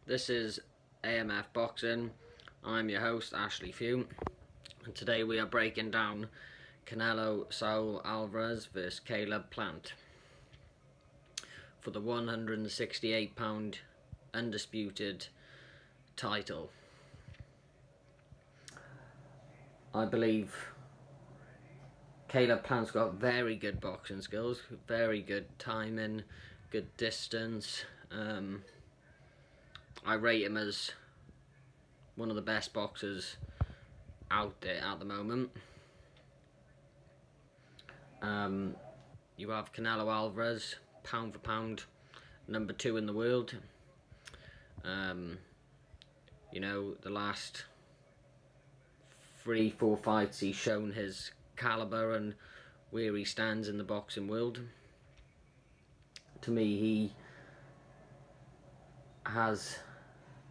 This is AMF Boxing. I'm your host, Ashley Few, and today we are breaking down Canelo Saul Alvarez vs Caleb Plant for the 168-pound undisputed title. I believe Caleb Plant's got very good boxing skills, very good timing, good distance. I rate him as one of the best boxers out there at the moment. You have Canelo Alvarez, pound for pound, number 2 in the world. You know, the last 3-4 fights he's shown his caliber and where he stands in the boxing world. To me, he has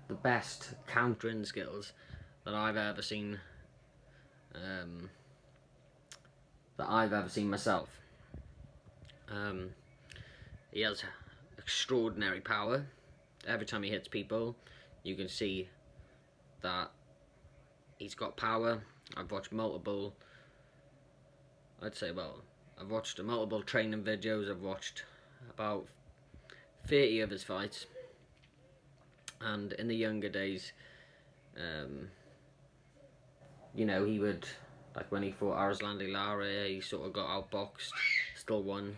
the best countering skills that I've ever seen, myself. He has extraordinary power. Every time he hits people, you can see that he's got power. I've watched multiple training videos. I've watched about 30 of his fights. And in the younger days, you know, he would, like when he fought Arslan Lara, he sort of got outboxed, still won.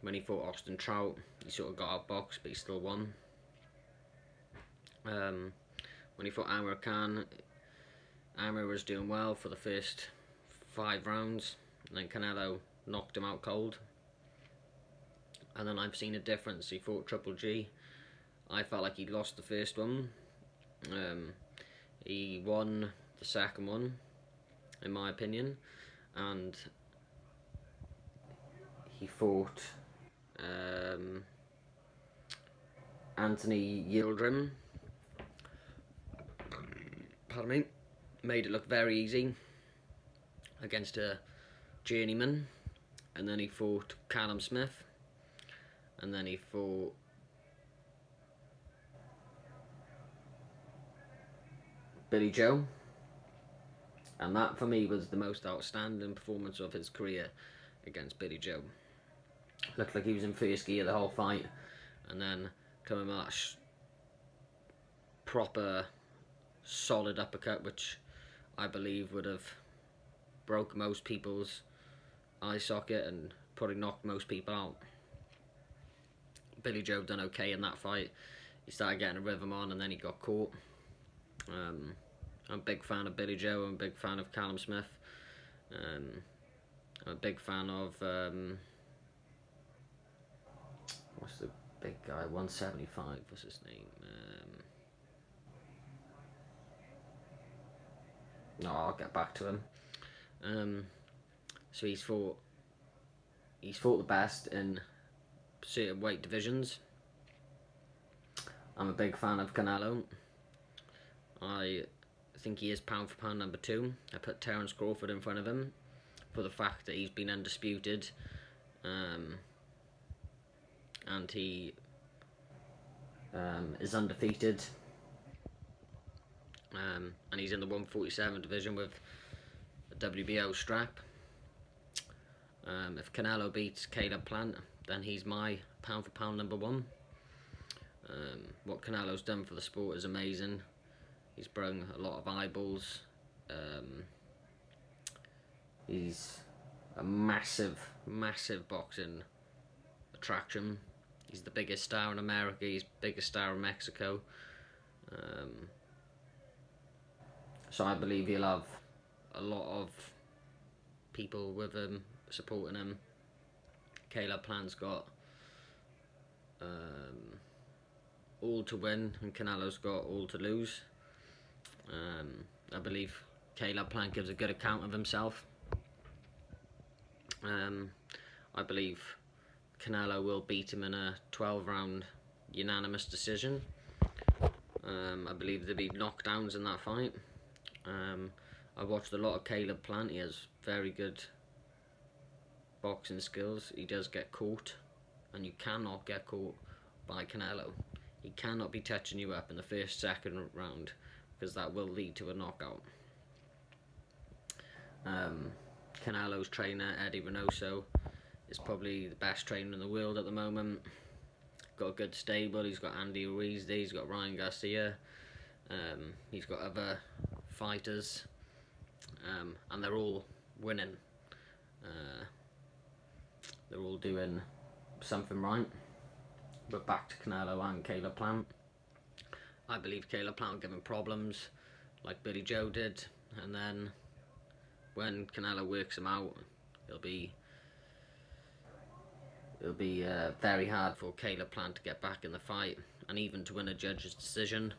When he fought Austin Trout, he sort of got outboxed, but he still won. When he fought Amir Khan, Amir was doing well for the first 5 rounds, and then Canelo knocked him out cold. And then I've seen a difference. He fought Triple G. I felt like he lost the first one. He won the second one, in my opinion, and he fought Anthony Yildirim. Pardon me. Made it look very easy against a journeyman, and then he fought Callum Smith, and then he fought Billy Joe, and that for me was the most outstanding performance of his career against Billy Joe. Looked like he was in first gear the whole fight, and then coming with that proper solid uppercut, which I believe would have broke most people's eye socket and probably knocked most people out. Billy Joe done okay in that fight. He started getting a rhythm on, and then he got caught. I'm a big fan of Billy Joe. I'm a big fan of Callum Smith. I'm a big fan of what's the big guy? 175. What's his name? No, I'll get back to him. So he's fought the best in certain weight divisions. I'm a big fan of Canelo. I think he is pound for pound number 2. I put Terence Crawford in front of him for the fact that he's been undisputed, and he is undefeated, and he's in the 147 division with a WBO strap. If Canelo beats Caleb Plant, then he's my pound for pound number 1. What Canelo's done for the sport is amazing. He's brought a lot of eyeballs. He's a massive boxing attraction. He's the biggest star in America. He's the biggest star in Mexico. So I believe he'll have a lot of people with him, supporting him. Caleb Plant's got all to win, and Canelo's got all to lose. I believe Caleb Plant gives a good account of himself. I believe Canelo will beat him in a 12-round unanimous decision. I believe there'll be knockdowns in that fight. I've watched a lot of Caleb Plant. He has very good boxing skills. He does get caught, and you cannot get caught by Canelo. He cannot be touching you up in the first, second round, because that will lead to a knockout. Canelo's trainer, Eddie Reynoso, is probably the best trainer in the world at the moment. Got a good stable. He's got Andy Ruiz there, he's got Ryan Garcia, he's got other fighters, and they're all winning. They're all doing something right. But back to Canelo and Caleb Plant. I believe Caleb Plant will give him problems, like Billy Joe did, and then when Canelo works him out, it'll be very hard for Caleb Plant to get back in the fight, and even to win a judge's decision.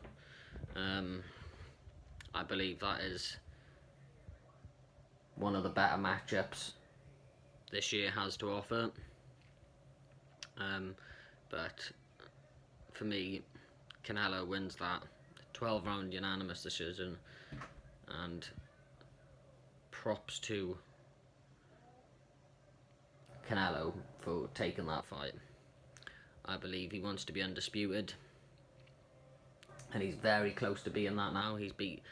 I believe that is one of the better matchups this year has to offer. But for me, Canelo wins that 12-round unanimous decision, and props to Canelo for taking that fight. I believe he wants to be undisputed, and he's very close to being that now. He's beat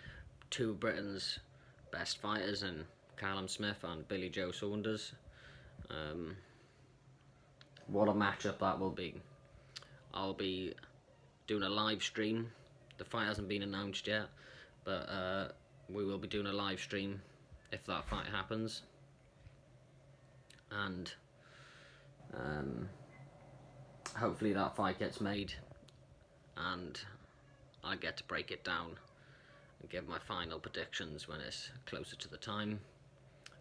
two of Britain's best fighters in Callum Smith and Billy Joe Saunders. What a matchup that will be. I'll be doing a live stream. The fight hasn't been announced yet, but we will be doing a live stream if that fight happens. And hopefully that fight gets made, and I get to break it down and give my final predictions when it's closer to the time.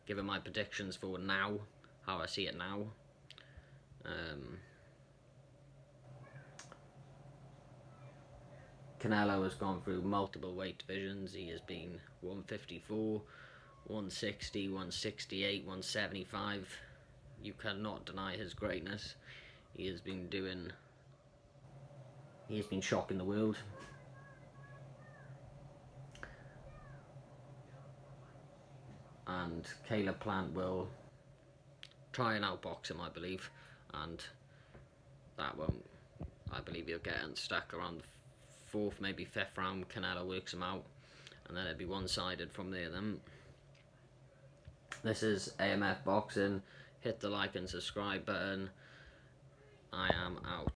Giving my predictions for now, how I see it now. Canelo has gone through multiple weight divisions. He has been 154, 160, 168, 175. You cannot deny his greatness. He has been shocking the world. And Caleb Plant will try and outbox him, I believe, and that won't. I believe he'll get unstuck around the fourth, maybe fifth round. Canelo works him out, and then it'll be one-sided from there then. This is AMF Boxing. Hit the like and subscribe button. I am out.